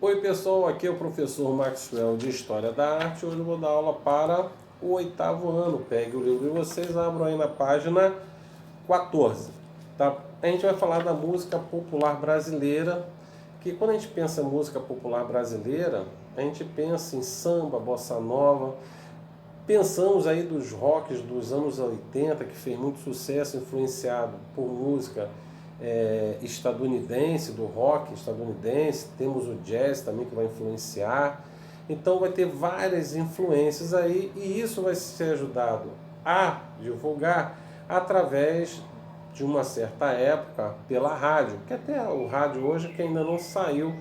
Oi pessoal, aqui é o professor Maxwell de História da Arte. Hoje eu vou dar aula para o 8º ano. Pegue o livro de vocês, abram aí na página 14. Tá? A gente vai falar da música popular brasileira, que quando a gente pensa em música popular brasileira, a gente pensa em samba, bossa nova. Pensamos aí dos rocks dos anos 80, que fez muito sucesso, influenciado por música estadunidense, do rock estadunidense. Temos o jazz também que vai influenciar. Então vai ter várias influências aí, e isso vai ser ajudado a divulgar através de uma certa época pela rádio, que até o rádio hoje que ainda não saiu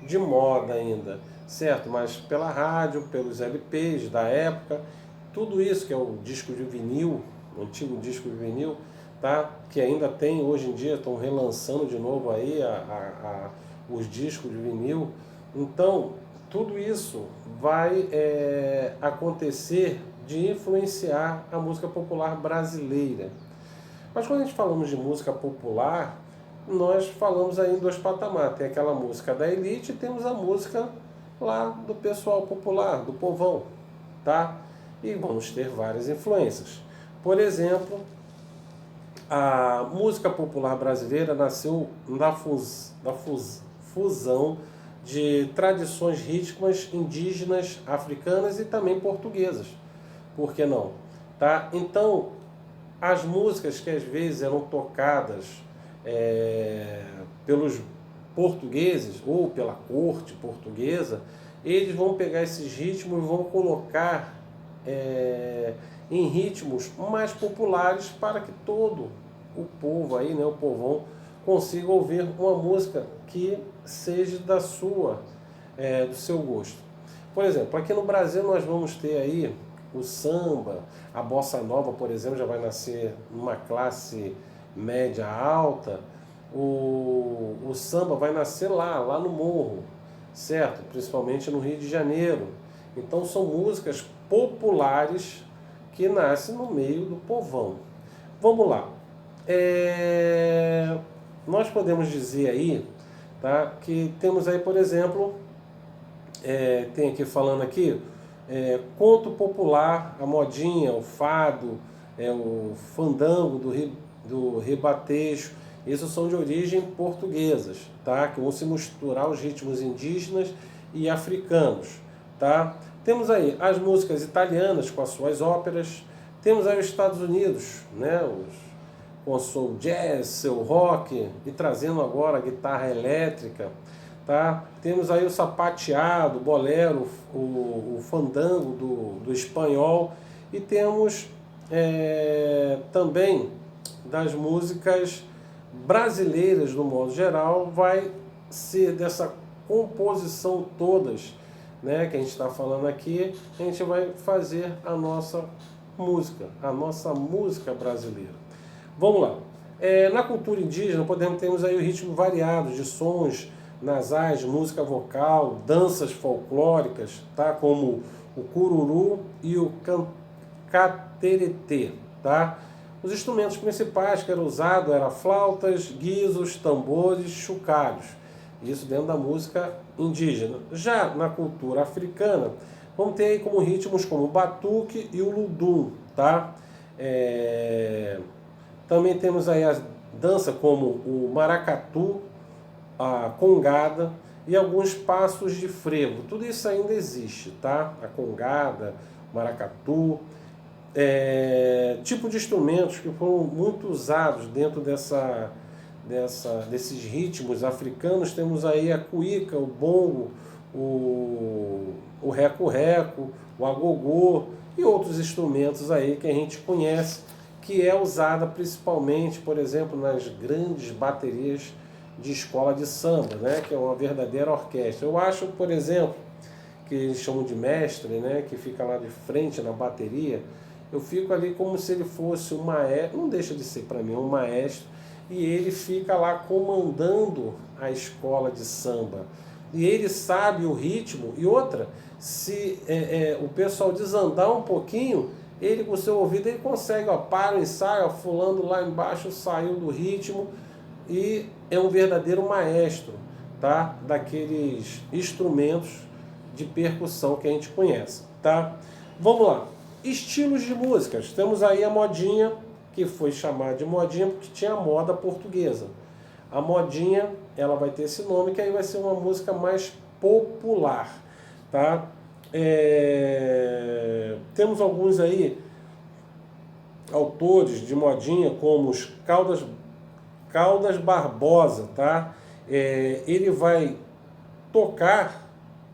de moda ainda, certo? Mas pela rádio, pelos LPs da época, tudo isso que é o disco de vinil, o antigo disco de vinil, tá? Que ainda tem hoje em dia, estão relançando de novo aí os discos de vinil. Então, tudo isso vai acontecer de influenciar a música popular brasileira. Mas quando a gente falamos de música popular, nós falamos aí em dois patamares. Tem aquela música da elite e temos a música lá do pessoal popular, do povão, tá? E vamos ter várias influências. Por exemplo, a música popular brasileira nasceu da fusão de tradições rítmicas indígenas, africanas e também portuguesas. Por que não? Tá? Então, as músicas que às vezes eram tocadas pelos portugueses ou pela corte portuguesa, eles vão pegar esses ritmos e vão colocar em ritmos mais populares para que todo o povo aí, né, o povão, consiga ouvir uma música que seja do seu gosto. Por exemplo, aqui no Brasil nós vamos ter aí o samba, a bossa nova, por exemplo, já vai nascer numa classe média alta. O samba vai nascer lá no morro, certo? Principalmente no Rio de Janeiro. Então são músicas populares que nascem no meio do povão. Vamos lá. Nós podemos dizer aí, tá, que temos aí, por exemplo, tem aqui falando aqui, conto popular, a modinha, o fado, o fandango do rebatejo. Esses são de origem portuguesas, tá? Que vão se misturar os ritmos indígenas e africanos, tá? Temos aí as músicas italianas com as suas óperas. Temos aí os Estados Unidos, né? Com o seu jazz, seu rock, e trazendo agora a guitarra elétrica. Tá? Temos aí o sapateado, o bolero, o fandango do espanhol, e temos também das músicas brasileiras, no modo geral, vai ser dessa composição todas, né, que a gente está falando aqui, a gente vai fazer a nossa música brasileira. Vamos lá. Na cultura indígena temos aí o ritmo variado de sons nasais, música vocal, danças folclóricas, tá? Como o cururu e o cateretê, tá? Os instrumentos principais que eram usados eram flautas, guizos, tambores, chocalhos. Isso dentro da música indígena. Já na cultura africana, vamos ter aí como ritmos como o batuque e o ludum, tá? Também temos aí a dança como o maracatu, a congada e alguns passos de frevo. Tudo isso ainda existe, tá? A congada, o maracatu, tipo de instrumentos que foram muito usados dentro desses ritmos africanos. Temos aí a cuíca, o bongo, o reco-reco, o agogô e outros instrumentos aí que a gente conhece, que é usada principalmente, por exemplo, nas grandes baterias de escola de samba, né, que é uma verdadeira orquestra. Eu acho, por exemplo, que eles chamam de mestre, né, que fica lá de frente na bateria, eu fico ali como se ele fosse um maestro, não deixa de ser para mim um maestro, e ele fica lá comandando a escola de samba. E ele sabe o ritmo, e outra, se o pessoal desandar um pouquinho, ele com o seu ouvido ele consegue, para o ensaio, fulano lá embaixo saiu do ritmo, e é um verdadeiro maestro, tá? Daqueles instrumentos de percussão que a gente conhece, tá? Vamos lá. Estilos de músicas. Temos aí a modinha, que foi chamada de modinha porque tinha a moda portuguesa. A modinha, ela vai ter esse nome, que aí vai ser uma música mais popular, tá? Temos alguns aí autores de modinha, como os Caldas Barbosa, tá? Ele vai tocar,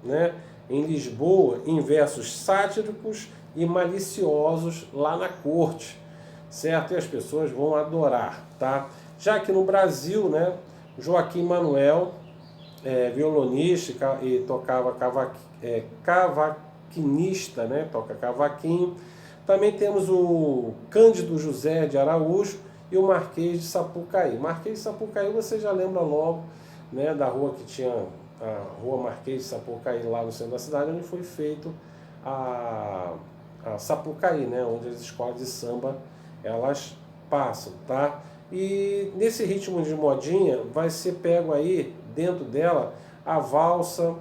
né, em Lisboa em versos sátíricos e maliciosos lá na corte, certo? E as pessoas vão adorar, tá? Já que no Brasil, né, Joaquim Manuel, violonista e tocava cavaquinista, né, toca cavaquinho. Também temos o Cândido José de Araújo e o Marquês de Sapucaí. Marquês de Sapucaí você já lembra logo, né, da rua que tinha a Rua Marquês de Sapucaí, lá no centro da cidade, onde foi feito a Sapucaí, né, onde as escolas de samba elas passam, tá? E nesse ritmo de modinha vai ser pego aí dentro dela a valsa,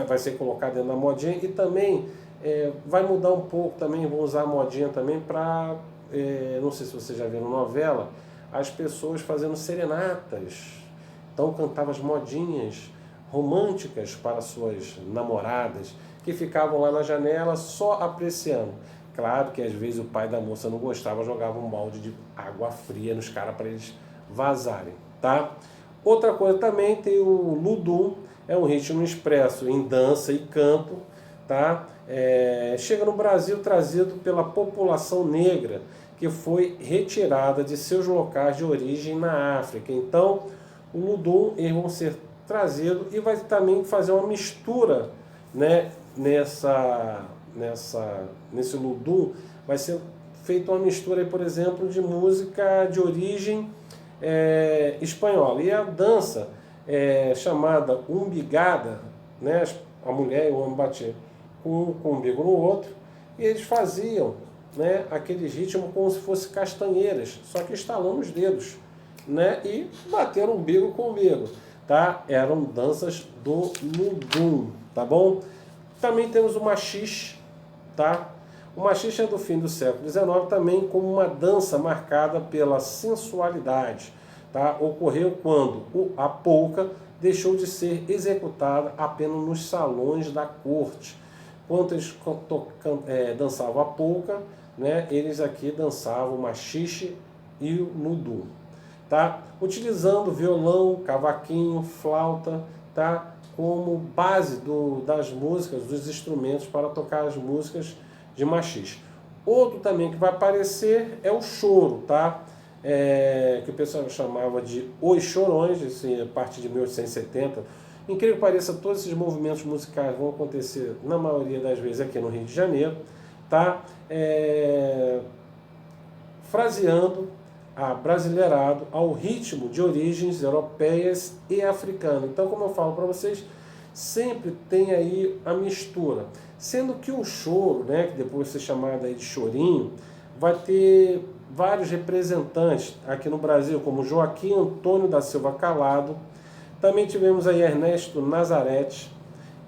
vai ser colocado dentro da modinha e também vai mudar um pouco também, vou usar a modinha também para, não sei se vocês já viram novela, as pessoas fazendo serenatas. Então cantavam as modinhas românticas para suas namoradas, que ficavam lá na janela só apreciando. Claro que às vezes o pai da moça não gostava, jogava um balde de água fria nos caras para eles vazarem, tá? Outra coisa também tem o Ludum, é um ritmo expresso em dança e canto, tá? Chega no Brasil trazido pela população negra que foi retirada de seus locais de origem na África. Então, o Ludum, eles vão ser trazidos e vai também fazer uma mistura, né, nesse Ludum, vai ser feita uma mistura, por exemplo, de música de origem espanhola. E a dança chamada umbigada, né, a mulher e o homem batiam com o umbigo no outro, e eles faziam, né, aquele ritmo como se fosse castanheiras, só que estalando os dedos, né, e bateram umbigo com umbigo, tá? Eram danças do Ludum, tá bom? Também temos o machixe, tá? O machixe é do fim do século XIX, também como uma dança marcada pela sensualidade, tá? Ocorreu quando a polca deixou de ser executada apenas nos salões da corte. Quando eles dançavam a polca, né, eles aqui dançavam o machixe e o Ludum, tá? Utilizando violão, cavaquinho, flauta, tá? Como base das músicas, dos instrumentos para tocar as músicas de machixe. Outro também que vai aparecer é o choro, tá? Que o pessoal chamava de Os Chorões, assim, a partir de 1870. Incrível que pareça, todos esses movimentos musicais vão acontecer, na maioria das vezes, aqui no Rio de Janeiro, tá? Fraseando, brasileirado ao ritmo de origens europeias e africanas. Então, como eu falo para vocês, sempre tem aí a mistura. Sendo que o choro, né, que depois vai ser chamado aí de chorinho, vai ter vários representantes aqui no Brasil, como Joaquim Antônio da Silva Calado. Também tivemos aí Ernesto Nazarete.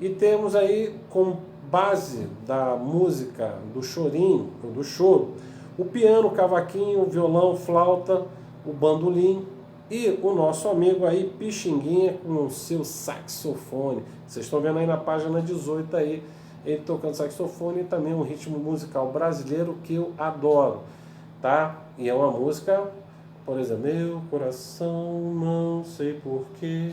E temos aí como base da música do chorinho, do choro, o piano, o cavaquinho, o violão, flauta, o bandolim e o nosso amigo aí Pixinguinha com o seu saxofone. Vocês estão vendo aí na página 18 aí, ele tocando saxofone e também um ritmo musical brasileiro que eu adoro, tá? E é uma música, por exemplo, meu coração não sei porquê,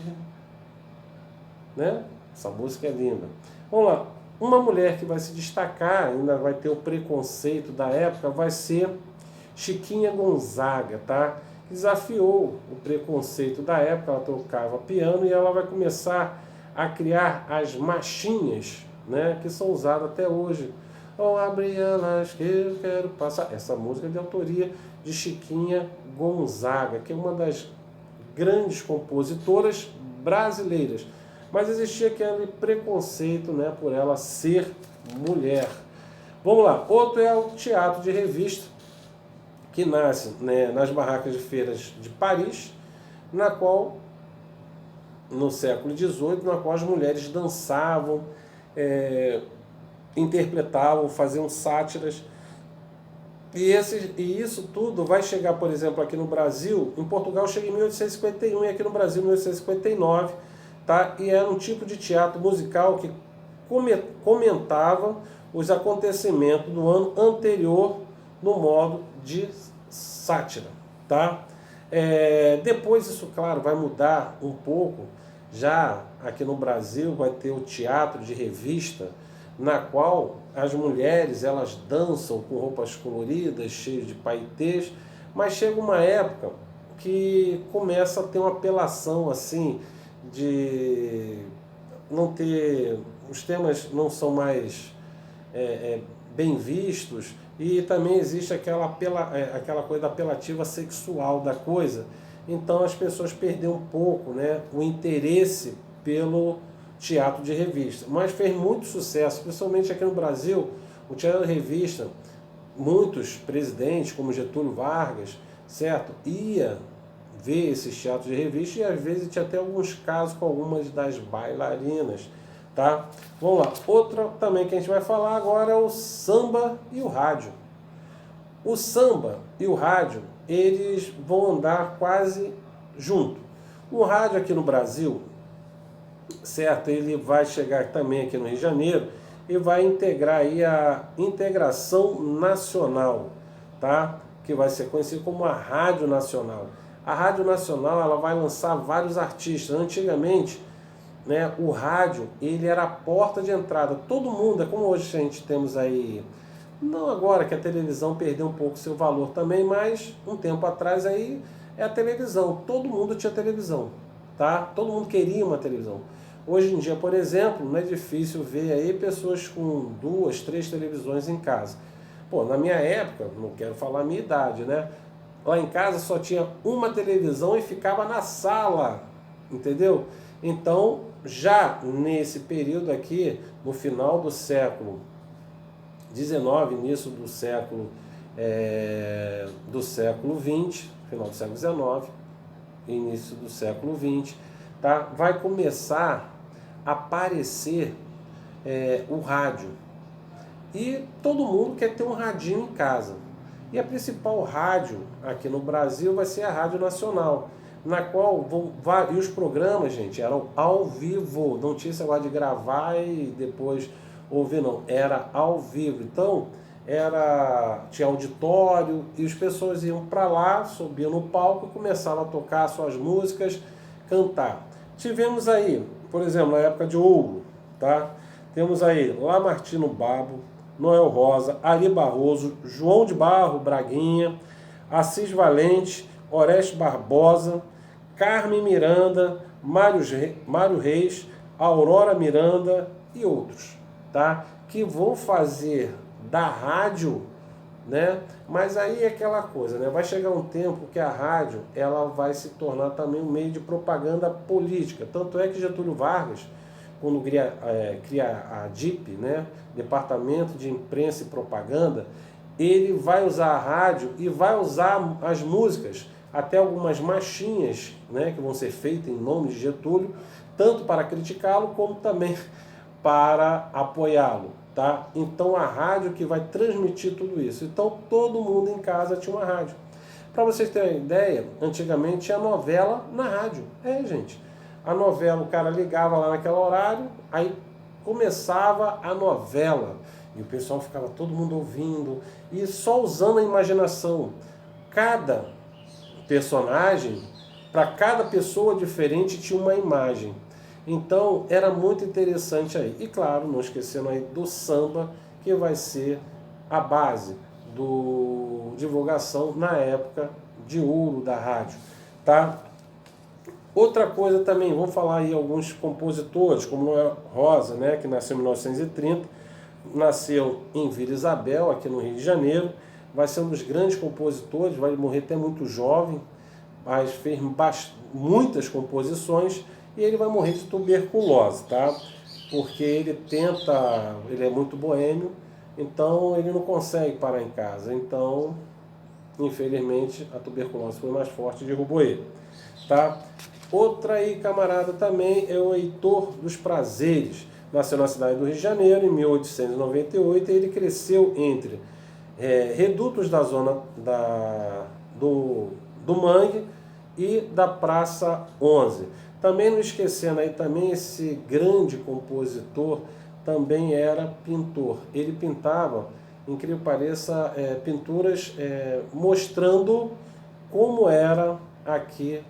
né? Essa música é linda. Vamos lá. Uma mulher que vai se destacar, ainda vai ter o preconceito da época, vai ser Chiquinha Gonzaga, tá? Desafiou o preconceito da época, ela tocava piano e ela vai começar a criar as marchinhas, né? Que são usadas até hoje. Oh, abre elas que eu quero passar. Essa música é de autoria de Chiquinha Gonzaga, que é uma das grandes compositoras brasileiras. Mas existia aquele preconceito, né, por ela ser mulher. Vamos lá. Outro é o teatro de revista, que nasce, né, nas barracas de feiras de Paris, na qual no século XVIII, na qual as mulheres dançavam, interpretavam, faziam sátiras. E isso tudo vai chegar, por exemplo, aqui no Brasil. Em Portugal chega em 1851 e aqui no Brasil em 1859, tá? E era um tipo de teatro musical que comentava os acontecimentos do ano anterior no modo de sátira, tá? Depois isso, claro, vai mudar um pouco. Já aqui no Brasil vai ter o teatro de revista, na qual as mulheres elas dançam com roupas coloridas, cheias de paetês, mas chega uma época que começa a ter uma apelação assim de não ter, os temas não são mais bem vistos, e também existe aquela coisa apelativa sexual da coisa. Então as pessoas perderam um pouco, né, o interesse pelo teatro de revista, mas fez muito sucesso, principalmente aqui no Brasil. O teatro de revista, muitos presidentes, como Getúlio Vargas, certo, ia ver esses teatros de revista, e às vezes tinha até alguns casos com algumas das bailarinas, tá? Vamos lá, outra também que a gente vai falar agora é o samba e o rádio. O samba e o rádio, eles vão andar quase junto. O rádio aqui no Brasil, certo, ele vai chegar também aqui no Rio de Janeiro e vai integrar aí a integração nacional, tá? Que vai ser conhecido como a Rádio Nacional. A Rádio Nacional, ela vai lançar vários artistas. Antigamente, né, o rádio, ele era a porta de entrada. Todo mundo, é como hoje a gente temos aí, não agora que a televisão perdeu um pouco seu valor também, mas um tempo atrás aí é a televisão. Todo mundo tinha televisão, tá? Todo mundo queria uma televisão. Hoje em dia, por exemplo, não é difícil ver aí pessoas com 2, 3 televisões em casa. Pô, na minha época, não quero falar a minha idade, né? Lá em casa só tinha uma televisão e ficava na sala, entendeu? Então, já nesse período aqui, no final do século XIX, início do século XX, final do século XIX, início do século XX, tá? Vai começar a aparecer o rádio. E todo mundo quer ter um radinho em casa. E a principal rádio aqui no Brasil vai ser a Rádio Nacional, na qual e os programas, gente, eram ao vivo. Não tinha esse negócio de gravar e depois ouvir, não. Era ao vivo. Então, tinha auditório e as pessoas iam para lá, subiam no palco e começavam a tocar suas músicas, cantar. Tivemos aí, por exemplo, na época de ouro, tá? Temos aí Lamartine Babo, Noel Rosa, Ari Barroso, João de Barro Braguinha, Assis Valente, Oreste Barbosa, Carmen Miranda, Mário Reis, Aurora Miranda e outros, tá? Que vão fazer da rádio, né? Mas aí é aquela coisa, né? Vai chegar um tempo que a rádio ela vai se tornar também um meio de propaganda política. Tanto é que Getúlio Vargas, quando cria a DIP, né? Departamento de Imprensa e Propaganda, ele vai usar a rádio e vai usar as músicas, até algumas marchinhas, né? Que vão ser feitas em nome de Getúlio, tanto para criticá-lo como também para apoiá-lo. Tá? Então a rádio que vai transmitir tudo isso. Então todo mundo em casa tinha uma rádio. Para vocês terem uma ideia, antigamente tinha novela na rádio. Gente, a novela, o cara ligava lá naquele horário, aí começava a novela. E o pessoal ficava todo mundo ouvindo e só usando a imaginação. Cada personagem, para cada pessoa diferente, tinha uma imagem. Então, era muito interessante aí. E claro, não esquecendo aí do samba, que vai ser a base do divulgação na época de ouro da rádio, tá? Outra coisa também, vamos falar aí alguns compositores, como Noel Rosa, né, que nasceu em 1930, nasceu em Vila Isabel, aqui no Rio de Janeiro, vai ser um dos grandes compositores, vai morrer até muito jovem, mas fez muitas composições. E ele vai morrer de tuberculose, tá? Porque ele é muito boêmio, então ele não consegue parar em casa. Então, infelizmente, a tuberculose foi mais forte e derrubou ele, tá? Outra aí, camarada, também é o Heitor dos Prazeres. Nasceu na cidade do Rio de Janeiro em 1898 e ele cresceu entre redutos da zona do Mangue e da Praça 11. Também não esquecendo aí também esse grande compositor, também era pintor. Ele pintava, incrível que pareça, pinturas mostrando como era aqui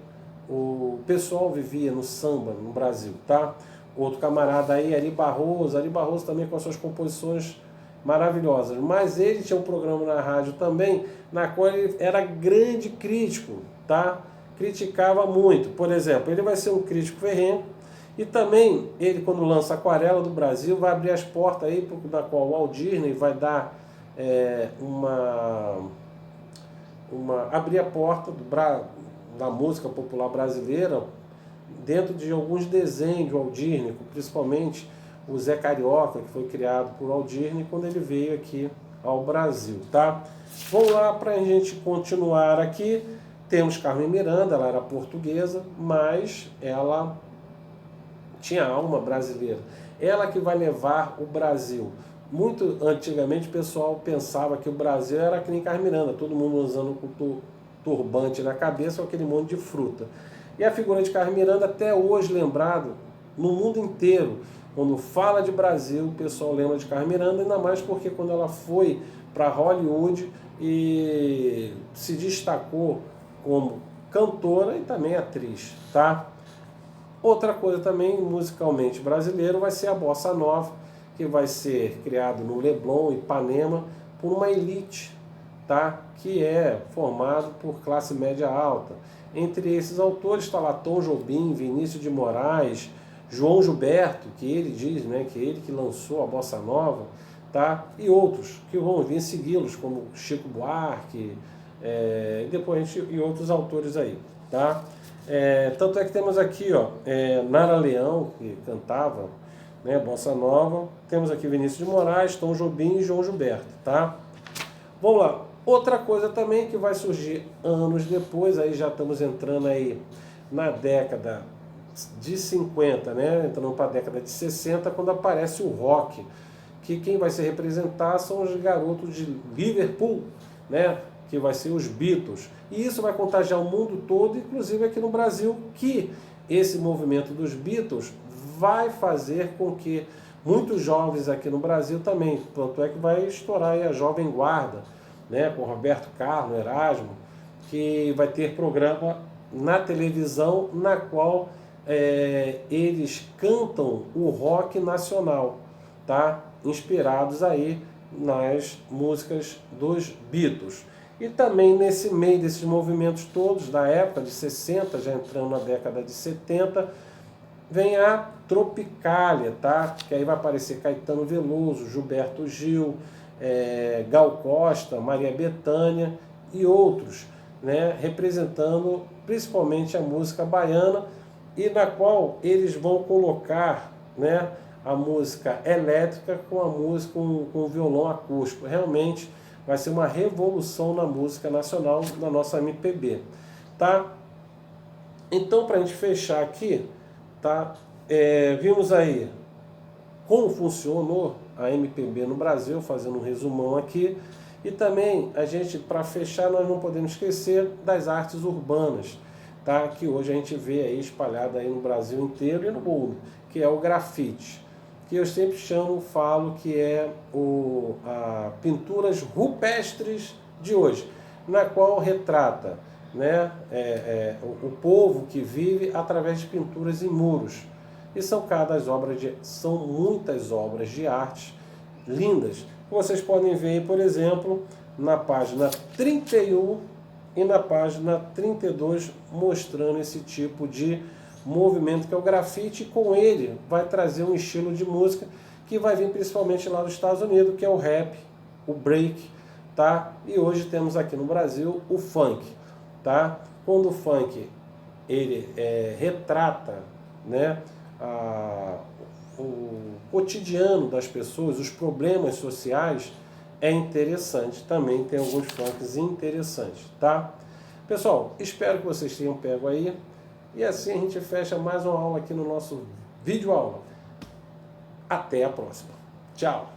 o pessoal vivia no samba no Brasil, tá? Outro camarada aí, Ari Barroso também com as suas composições maravilhosas, mas ele tinha um programa na rádio também, na qual ele era grande crítico, tá? Criticava muito, por exemplo, ele vai ser um crítico ferrenho, e também ele, quando lança Aquarela do Brasil, vai abrir as portas aí, da qual o Walt Disney vai dar abrir a porta da música popular brasileira dentro de alguns desenhos de Walt Disney, principalmente o Zé Carioca, que foi criado por Walt Disney quando ele veio aqui ao Brasil, tá? Vamos lá para a gente continuar aqui. Temos Carmen Miranda, ela era portuguesa, mas ela tinha alma brasileira. Ela que vai levar o Brasil. Muito antigamente o pessoal pensava que o Brasil era que nem Carmen Miranda, todo mundo usando o turbante na cabeça com aquele monte de fruta. E a figura de Carmen Miranda até hoje lembrado no mundo inteiro. Quando fala de Brasil, o pessoal lembra de Carmen Miranda, ainda mais porque quando ela foi para Hollywood e se destacou como cantora e também atriz, tá? Outra coisa também, musicalmente brasileiro, vai ser a Bossa Nova, que vai ser criado no Leblon, Ipanema, por uma elite, tá? Que é formado por classe média alta. Entre esses autores está lá Tom Jobim, Vinícius de Moraes, João Gilberto, que ele diz, né, que ele que lançou a Bossa Nova, tá? E outros que vão vir segui-los, como Chico Buarque, e outros autores aí, tá? Tanto é que temos aqui, ó, Nara Leão, que cantava, né, Bossa Nova. Temos aqui Vinícius de Moraes, Tom Jobim e João Gilberto, tá? Vamos lá. Outra coisa também que vai surgir anos depois, aí já estamos entrando aí na década de 50, né? Entrando para a década de 60, quando aparece o rock, que quem vai se representar são os garotos de Liverpool, né? Que vai ser os Beatles. E isso vai contagiar o mundo todo, inclusive aqui no Brasil, que esse movimento dos Beatles vai fazer com que muitos jovens aqui no Brasil também, tanto é que vai estourar aí a Jovem Guarda, né, com Roberto Carlos, Erasmo, que vai ter programa na televisão na qual eles cantam o rock nacional, tá? Inspirados aí nas músicas dos Beatles. E também nesse meio desses movimentos todos, da época de 60, já entrando na década de 70, vem a Tropicália, tá? Que aí vai aparecer Caetano Veloso, Gilberto Gil, Gal Costa, Maria Bethânia e outros, né? Representando principalmente a música baiana, e na qual eles vão colocar, né, a música elétrica com a música com o violão acústico. Realmente vai ser uma revolução na música nacional, na nossa MPB, tá? Então, para a gente fechar aqui, tá? Vimos aí como funcionou a MPB no Brasil, fazendo um resumão aqui, e também a gente, para fechar, nós não podemos esquecer das artes urbanas, tá? Que hoje a gente vê aí espalhada aí no Brasil inteiro e no mundo, que é o grafite, que eu sempre falo que é pinturas rupestres de hoje, na qual retrata, né, o povo que vive através de pinturas em muros. E são muitas obras de arte lindas, que vocês podem ver aí, por exemplo, na página 31 e na página 32, mostrando esse tipo de movimento que é o grafite, e com ele vai trazer um estilo de música que vai vir principalmente lá dos Estados Unidos, que é o rap, o break, tá? E hoje temos aqui no Brasil o funk, tá? Quando o funk ele retrata, né, o cotidiano das pessoas, os problemas sociais, é interessante. Também tem alguns funks interessantes, tá? Pessoal, espero que vocês tenham pego aí E assim a gente fecha mais uma aula aqui no nosso vídeo aula. Até a próxima. Tchau!